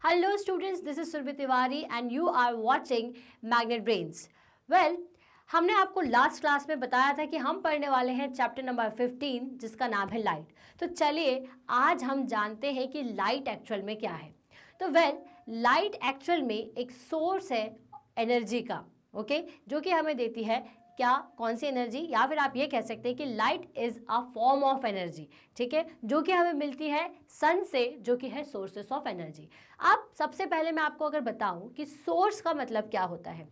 Hello students, this is Surbhi Tiwari and you are watching Magnet Brains. Well, हमने आपको last class में बताया था कि हम पढ़ने वाले हैं चैप्टर नंबर 15 जिसका नाम है लाइट। तो चलिए आज हम जानते हैं कि लाइट एक्चुअल में क्या है। तो लाइट एक्चुअल में एक सोर्स है एनर्जी का, ओके, जो कि हमें देती है क्या, कौन सी एनर्जी, या फिर आप ये कह सकते हैं कि light is a form of energy, ठीक है, जो कि हमें मिलती है सन से, जो कि है सोर्सेस ऑफ एनर्जी। अब सबसे पहले मैं आपको अगर बताऊं कि सोर्स का मतलब क्या होता है।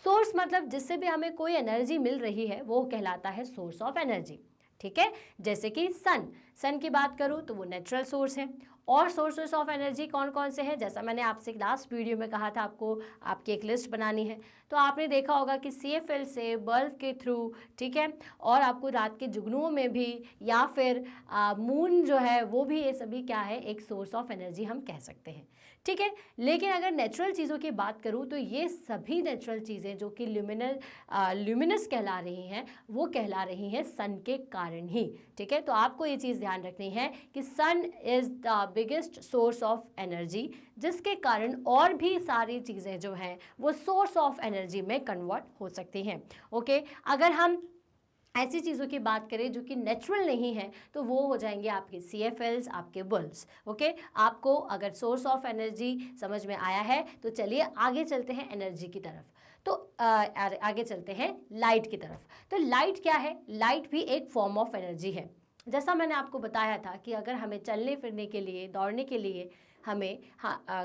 सोर्स मतलब जिससे भी हमें कोई एनर्जी मिल रही है वो कहलाता है सोर्स ऑफ एनर्जी, ठीक है। जैसे कि सन की बात करूं तो वो नेचुरल सोर्स है। और सोर्सेस ऑफ एनर्जी कौन कौन से हैं, जैसा मैंने आपसे लास्ट वीडियो में कहा था आपको आपकी एक लिस्ट बनानी है, तो आपने देखा होगा कि CFL से बल्ब के थ्रू, ठीक है, और आपको रात के जुगनुओं में भी, या फिर मून जो है वो भी, ये सभी क्या है, एक सोर्स ऑफ एनर्जी हम कह सकते हैं, ठीक है। लेकिन अगर नेचुरल चीज़ों की बात करूँ तो ये सभी नेचुरल चीज़ें जो कि ल्यूमिनस कहला रही हैं वो कहला रही हैं सन के कारण ही, ठीक है। तो आपको ये चीज़ ध्यान रखनी है कि sun is the biggest source of energy, जिसके कारण और भी सारी चीज़ें जो हैं वो सोर्स ऑफ एनर्जी में कन्वर्ट हो सकती हैं, ओके। अगर हम ऐसी चीज़ों की बात करें जो कि नेचुरल नहीं है तो वो हो जाएंगे आपके CFLs, आपके बल्ब्स, ओके। आपको अगर सोर्स ऑफ एनर्जी समझ में आया है तो चलिए आगे चलते हैं एनर्जी की तरफ। तो आगे चलते हैं लाइट की तरफ। तो लाइट क्या है? लाइट भी एक फॉर्म ऑफ एनर्जी है। जैसा मैंने आपको बताया था कि अगर हमें चलने फिरने के लिए, दौड़ने के लिए हमें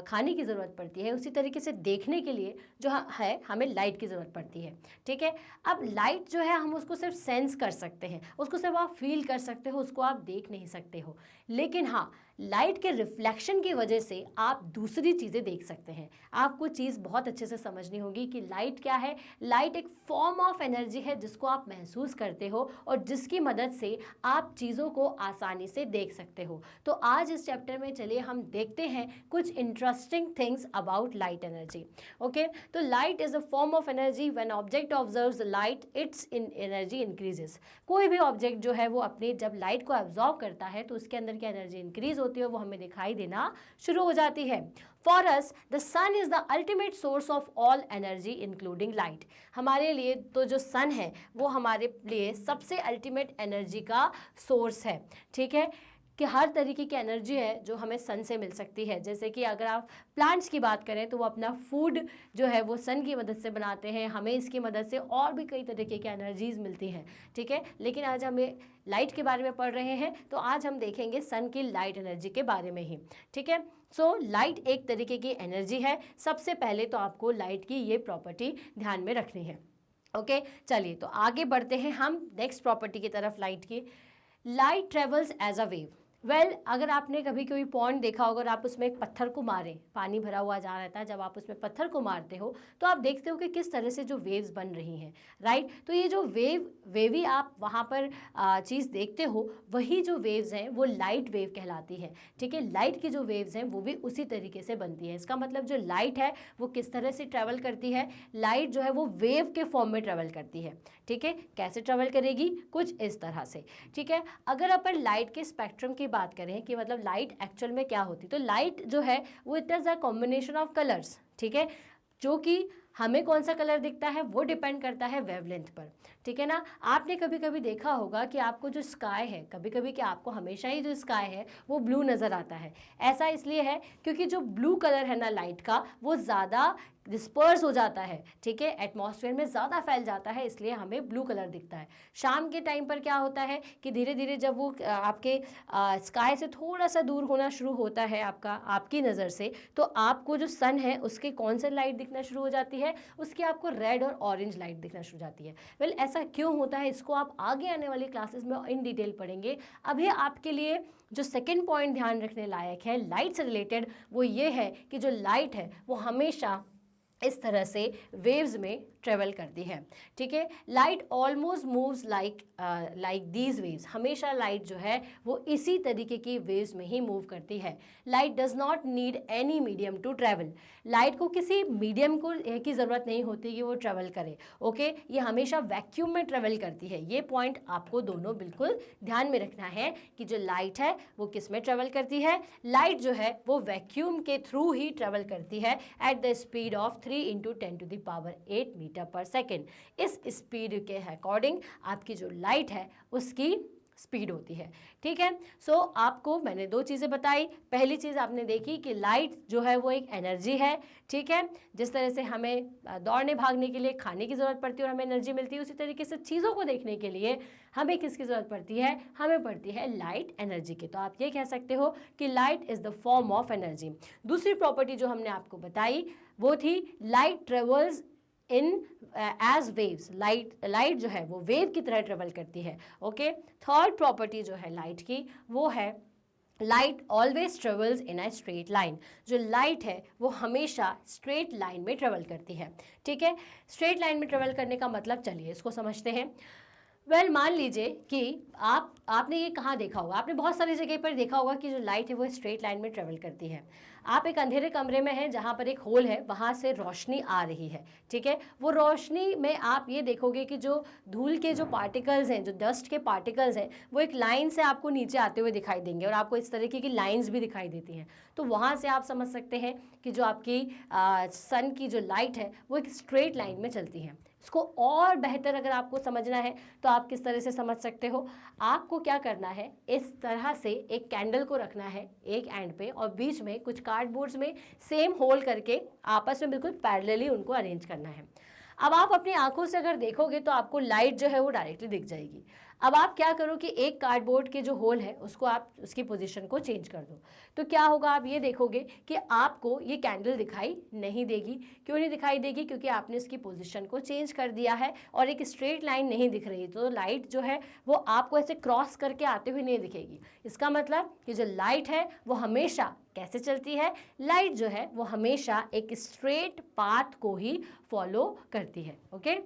खाने की ज़रूरत पड़ती है, उसी तरीके से देखने के लिए जो है हमें लाइट की ज़रूरत पड़ती है, ठीक है। अब लाइट जो है हम उसको सिर्फ सेंस कर सकते हैं, उसको सिर्फ आप फील कर सकते हो, उसको आप देख नहीं सकते हो। लेकिन हाँ, लाइट के रिफ्लेक्शन की वजह से आप दूसरी चीज़ें देख सकते हैं। आपको चीज़ बहुत अच्छे से समझनी होगी कि लाइट क्या है। लाइट एक फॉर्म ऑफ एनर्जी है जिसको आप महसूस करते हो और जिसकी मदद से आप चीज़ों को आसानी से देख सकते हो। तो आज इस चैप्टर में चलिए हम देखते हैं कुछ interesting things about light energy, okay. तो light is a form of energy. When object observes light its in energy increases. कोई भी ऑब्जेक्ट जो है वो अपनी जब लाइट को एब्जॉर्ब करता है तो उसके अंदर की एनर्जी इंक्रीज होती है, वो हमें दिखाई देना शुरू हो जाती है। For us the sun is the ultimate source of all energy including light. हमारे लिए तो जो सन है वो हमारे लिए सबसे अल्टीमेट एनर्जी का सोर्स है, ठीक है, कि हर तरीके की एनर्जी है जो हमें सन से मिल सकती है। जैसे कि अगर आप प्लांट्स की बात करें तो वो अपना फूड जो है वो सन की मदद से बनाते हैं, हमें इसकी मदद से और भी कई तरीके की एनर्जीज मिलती हैं, ठीक है। लेकिन आज हमें लाइट के बारे में पढ़ रहे हैं तो आज हम देखेंगे सन की लाइट एनर्जी के बारे में ही, ठीक है। सो लाइट एक तरीके की एनर्जी है। सबसे पहले तो आपको लाइट की ये प्रॉपर्टी ध्यान में रखनी है, ओके। चलिए तो आगे बढ़ते हैं हम नेक्स्ट प्रॉपर्टी की तरफ, लाइट की। Light travels as a wave. अगर आपने कभी कोई पॉन्ड देखा होगा और आप उसमें एक पत्थर को मारें, पानी भरा हुआ जा रहता है, जब आप उसमें पत्थर को मारते हो तो आप देखते हो कि किस तरह से जो वेव्स बन रही हैं, राइट। तो ये जो वेवी आप वहाँ पर चीज़ देखते हो, वही जो वेव्स हैं वो लाइट वेव कहलाती है, ठीक है। लाइट की जो वेव्स हैं वो भी उसी तरीके से बनती है। इसका मतलब जो लाइट है वो किस तरह से ट्रैवल करती है, लाइट जो है वो वेव के फॉर्म में ट्रैवल करती है, ठीक है। कैसे ट्रैवल करेगी? कुछ इस तरह से, ठीक है। अगर अपन लाइट के स्पेक्ट्रम की बात करें कि मतलब लाइट एक्चुअल में क्या होती, तो लाइट जो है वो it is a combination of colours, ठीक है। जो कि हमें कौन सा कलर दिखता है वो डिपेंड करता है वेवलेंथ पर, ठीक है ना। आपने कभी कभी देखा होगा कि आपको जो स्काई है, कभी कभी कि आपको हमेशा ही जो स्काई है वो ब्लू नज़र आता है। ऐसा इसलिए है क्योंकि जो ब्लू कलर है ना लाइट का, वो ज़्यादा डिस्पर्स हो जाता है, ठीक है, एटमॉस्फेयर में ज़्यादा फैल जाता है, इसलिए हमें ब्लू कलर दिखता है। शाम के टाइम पर क्या होता है कि धीरे धीरे जब वो आपके स्काई से थोड़ा सा दूर होना शुरू होता है आपकी नज़र से, तो आपको जो सन है उसके कौन सा लाइट दिखना शुरू हो जाती है, उसकी आपको रेड और ऑरेंज लाइट दिखना शुरू हो जाती है। ऐसा क्यों होता है इसको आप आगे आने वाली क्लासेस में इन डिटेल पढ़ेंगे। अभी आपके लिए जो सेकेंड पॉइंट ध्यान रखने लायक है लाइट से रिलेटेड, वो ये है कि जो लाइट है वो हमेशा इस तरह से वेव्स में ट्रेवल करती है, ठीक है। Light almost moves like these waves, हमेशा लाइट जो है वो इसी तरीके की वेव्स में ही मूव करती है। Light does not need any medium to travel, light को किसी मीडियम को की ज़रूरत नहीं होती कि वो ट्रैवल करे, ओके। ये हमेशा वैक्यूम में ट्रैवल करती है। ये पॉइंट आपको दोनों बिल्कुल ध्यान में रखना है कि जो लाइट है वो किस में ट्रैवल करती है। लाइट जो है वो वैक्यूम के थ्रू ही ट्रैवल करती है at the speed of 3 × 10⁸ meter पर सेकेंड। इस स्पीड के अकॉर्डिंग आपकी जो लाइट है उसकी स्पीड होती है, ठीक है। सो आपको मैंने दो चीज़ें बताई। पहली चीज़ आपने देखी कि लाइट जो है वो एक एनर्जी है, ठीक है। जिस तरह से हमें दौड़ने भागने के लिए खाने की ज़रूरत पड़ती है और हमें एनर्जी मिलती है, उसी तरीके से चीज़ों को देखने के लिए हमें किसकी ज़रूरत पड़ती है, हमें पड़ती है लाइट एनर्जी की। तो आप ये कह सकते हो कि light is the form of energy. दूसरी प्रॉपर्टी जो हमने आपको बताई वो थी light travels in as waves, light जो है वो वेव की तरह ट्रेवल करती है, ओके। थर्ड प्रॉपर्टी जो है लाइट की वो है light always travels in a straight line. जो लाइट है वो हमेशा स्ट्रेट लाइन में ट्रेवल करती है, ठीक है। स्ट्रेट लाइन में ट्रेवल करने का मतलब चलिए इसको समझते हैं। मान लीजिए कि आपने ये कहाँ देखा होगा, आपने बहुत सारी जगह पर देखा होगा कि जो लाइट है वो स्ट्रेट लाइन में ट्रेवल करती है। आप एक अंधेरे कमरे में हैं जहाँ पर एक होल है, वहाँ से रोशनी आ रही है, ठीक है। वो रोशनी में आप ये देखोगे कि जो धूल के जो पार्टिकल्स हैं, जो डस्ट के पार्टिकल्स हैं, वो एक लाइन से आपको नीचे आते हुए दिखाई देंगे और आपको इस तरीके की लाइंस भी दिखाई देती हैं। तो वहाँ से आप समझ सकते हैं कि जो आपकी सन की जो लाइट है वो एक स्ट्रेट लाइन में चलती है। इसको और बेहतर अगर आपको समझना है तो आप किस तरह से समझ सकते हो, आपको क्या करना है, इस तरह से एक कैंडल को रखना है एक एंड पे और बीच में कुछ कार्डबोर्ड्स में सेम होल करके आपस में बिल्कुल पैरेलली उनको अरेंज करना है। अब आप अपनी आंखों से अगर देखोगे तो आपको लाइट जो है वो डायरेक्टली दिख जाएगी। अब आप क्या करो कि एक कार्डबोर्ड के जो होल है उसको आप उसकी पोजीशन को चेंज कर दो, तो क्या होगा, आप ये देखोगे कि आपको ये कैंडल दिखाई नहीं देगी। क्यों नहीं दिखाई देगी? क्योंकि आपने इसकी पोजीशन को चेंज कर दिया है और एक स्ट्रेट लाइन नहीं दिख रही, तो लाइट जो है वो आपको ऐसे क्रॉस करके आते हुए नहीं दिखेगी। इसका मतलब कि जो लाइट है वो हमेशा कैसे चलती है, लाइट जो है वो हमेशा एक स्ट्रेट पाथ को ही फॉलो करती है, ओके।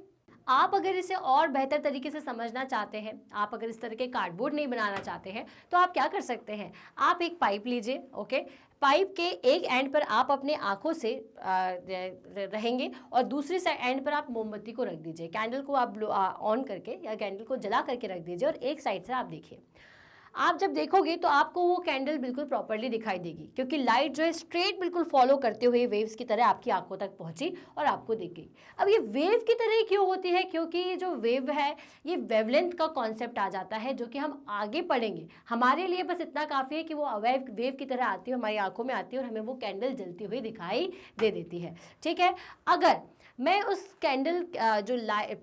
आप अगर इसे और बेहतर तरीके से समझना चाहते हैं, आप अगर इस तरह के कार्डबोर्ड नहीं बनाना चाहते हैं, तो आप क्या कर सकते हैं, आप एक पाइप लीजिए, ओके। पाइप के एक एंड पर आप अपने आंखों से रहेंगे और दूसरी एंड पर आप मोमबत्ती को रख दीजिए, कैंडल को आप ऑन करके या कैंडल को जला करके रख दीजिए और एक साइड से आप देखिए। आप जब देखोगे तो आपको वो कैंडल बिल्कुल प्रॉपर्ली दिखाई देगी, क्योंकि लाइट जो है स्ट्रेट बिल्कुल फॉलो करते हुए वेव्स की तरह आपकी आंखों तक पहुंची और आपको दिख गई। अब ये वेव की तरह क्यों होती है? क्योंकि ये जो वेव है ये वेवलेंथ का कॉन्सेप्ट आ जाता है, जो कि हम आगे पढ़ेंगे। हमारे लिए बस इतना काफ़ी है कि वो वेव की तरह आती है, हमारी आंखों में आती है और हमें वो कैंडल जलती हुई दिखाई दे देती है, ठीक है। अगर मैं उस कैंडल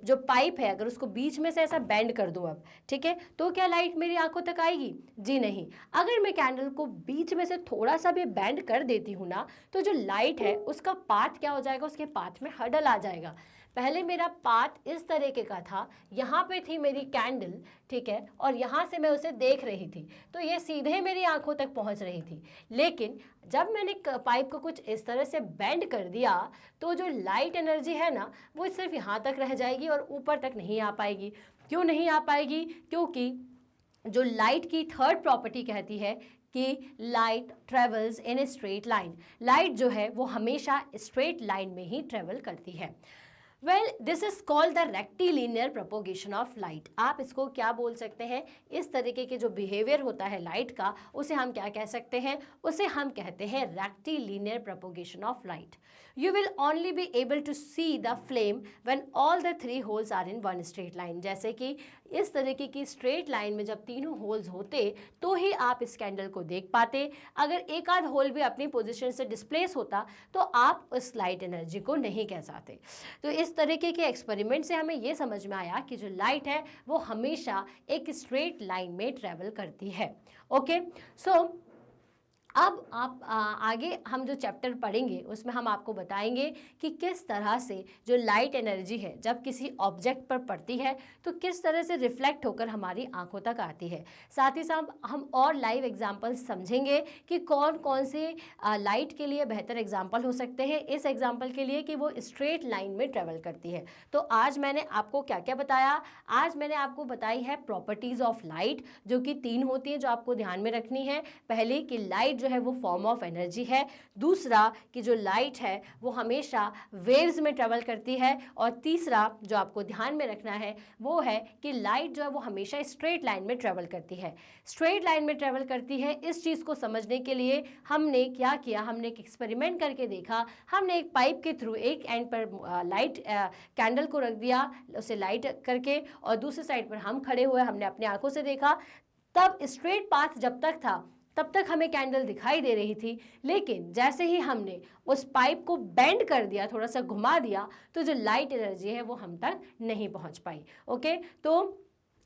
जो पाइप है अगर उसको बीच में से ऐसा बेंड कर दूं अब, ठीक है, तो क्या लाइट मेरी आंखों तक आएगी? जी नहीं। अगर मैं कैंडल को बीच में से थोड़ा सा भी बेंड कर देती हूँ ना, तो जो लाइट है उसका पाथ क्या हो जाएगा, उसके पाथ में हडल आ जाएगा। पहले मेरा पाथ इस तरीके का था, यहाँ पे थी मेरी कैंडल, ठीक है, और यहाँ से मैं उसे देख रही थी, तो ये सीधे मेरी आंखों तक पहुँच रही थी। लेकिन जब मैंने पाइप को कुछ इस तरह से बेंड कर दिया, तो जो लाइट एनर्जी है ना वो सिर्फ यहाँ तक रह जाएगी और ऊपर तक नहीं आ पाएगी। क्यों नहीं आ पाएगी? क्योंकि जो लाइट की थर्ड प्रॉपर्टी कहती है कि light travels in a straight line. Light जो है वो हमेशा स्ट्रेट लाइन में ही ट्रेवल करती है। Well, this is called the rectilinear propagation of light. आप इसको क्या बोल सकते हैं, इस तरीके के जो बिहेवियर होता है लाइट का, उसे हम क्या कह सकते हैं? उसे हम कहते हैं rectilinear propagation of light. You will only be able to see the flame when all the three holes are in one straight line। जैसे कि इस तरीके की स्ट्रेट लाइन में जब तीनों होल्स होते तो ही आप इस कैंडल को देख पाते। अगर एक आध होल भी अपनी पोजीशन से डिस्प्लेस होता तो आप उस लाइट एनर्जी को नहीं कह सकते। तो इस तरीके के एक्सपेरिमेंट से हमें ये समझ में आया कि जो लाइट है वो हमेशा एक स्ट्रेट लाइन में ट्रेवल करती है, ओके। सो अब आप आगे हम जो चैप्टर पढ़ेंगे उसमें हम आपको बताएंगे कि किस तरह से जो लाइट एनर्जी है जब किसी ऑब्जेक्ट पर पड़ती है तो किस तरह से रिफ्लेक्ट होकर हमारी आंखों तक आती है। साथ ही साथ हम और लाइव एग्जाम्पल्स समझेंगे कि कौन कौन से लाइट के लिए बेहतर एग्जाम्पल हो सकते हैं। इस एग्जाम्पल के लिए कि वो स्ट्रेट लाइन में ट्रेवल करती है। तो आज मैंने आपको क्या क्या बताया? आज मैंने आपको बताई है प्रॉपर्टीज ऑफ लाइट, जो कि 3 होती है, जो आपको ध्यान में रखनी है। पहले कि लाइट जो है वो फॉर्म ऑफ एनर्जी है, दूसरा कि जो लाइट है वो हमेशा वेव्स में ट्रेवल करती है, और तीसरा जो आपको ध्यान में रखना है वो है कि लाइट जो है वो हमेशा स्ट्रेट लाइन में ट्रेवल करती है। स्ट्रेट लाइन में ट्रेवल करती है, इस चीज़ को समझने के लिए हमने क्या किया, हमने एक एक्सपेरिमेंट करके देखा। हमने एक पाइप के थ्रू एक एंड पर लाइट कैंडल को रख दिया, उसे लाइट करके, और दूसरी साइड पर हम खड़े हुए, हमने अपनी आंखों से देखा। तब स्ट्रेट पाथ जब तक था तब तक हमें कैंडल दिखाई दे रही थी, लेकिन जैसे ही हमने उस पाइप को बेंड कर दिया, थोड़ा सा घुमा दिया, तो जो लाइट एनर्जी है वो हम तक नहीं पहुंच पाई। ओके, तो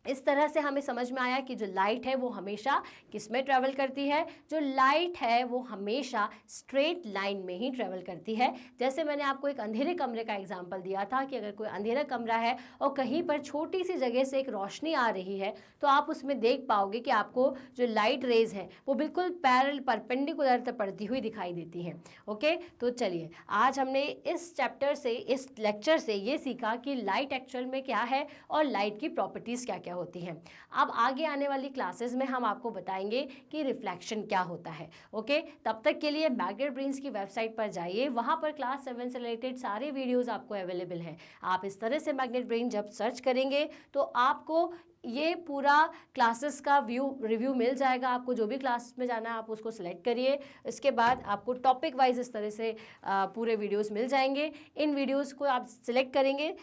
इस तरह से हमें समझ में आया कि जो लाइट है वो हमेशा किस में ट्रेवल करती है। जो लाइट है वो हमेशा स्ट्रेट लाइन में ही ट्रेवल करती है। जैसे मैंने आपको एक अंधेरे कमरे का एग्जांपल दिया था कि अगर कोई अंधेरा कमरा है और कहीं पर छोटी सी जगह से एक रोशनी आ रही है, तो आप उसमें देख पाओगे कि आपको जो लाइट रेज है वो बिल्कुल परपेंडिकुलर पड़ती हुई दिखाई देती हैं। ओके, तो चलिए आज हमने इस चैप्टर से, इस लेक्चर से ये सीखा कि लाइट एक्चुअल में क्या है और लाइट की प्रॉपर्टीज़ क्या क्या होती हैं। अब आगे आने वाली क्लासेस में हम आपको बताएंगे कि रिफ्लेक्शन क्या होता है। ओके, तब तक के लिए मैग्नेट ब्रेन्स की वेबसाइट पर जाइए, वहाँ पर क्लास 7 से रिलेटेड सारे वीडियोस आपको अवेलेबल हैं। आप इस तरह से मैग्नेट ब्रेन जब सर्च करेंगे तो आपको ये पूरा क्लासेस का रिव्यू मिल जाएगा। आपको जो भी क्लास में जाना है आप उसको सिलेक्ट करिए, इसके बाद आपको टॉपिक वाइज इस तरह से पूरे वीडियोस मिल जाएंगे। इन वीडियोस को आप सिलेक्ट करेंगे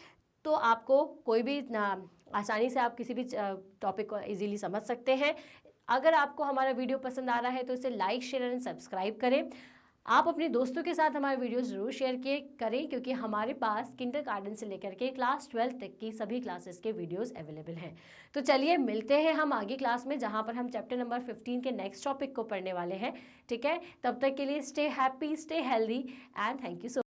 तो आपको कोई भी आसानी से आप किसी भी टॉपिक को इजीली समझ सकते हैं। अगर आपको हमारा वीडियो पसंद आ रहा है तो इसे लाइक, शेयर एंड सब्सक्राइब करें। आप अपने दोस्तों के साथ हमारे वीडियो ज़रूर शेयर करें, क्योंकि हमारे पास किंडरगार्टन से लेकर के क्लास 12 तक की सभी क्लासेस के वीडियोस अवेलेबल हैं। तो चलिए मिलते हैं हम आगे क्लास में, जहां पर हम चैप्टर नंबर 15 के नेक्स्ट टॉपिक को पढ़ने वाले हैं। ठीक है, तब तक के लिए stay happy, stay healthy and thank you so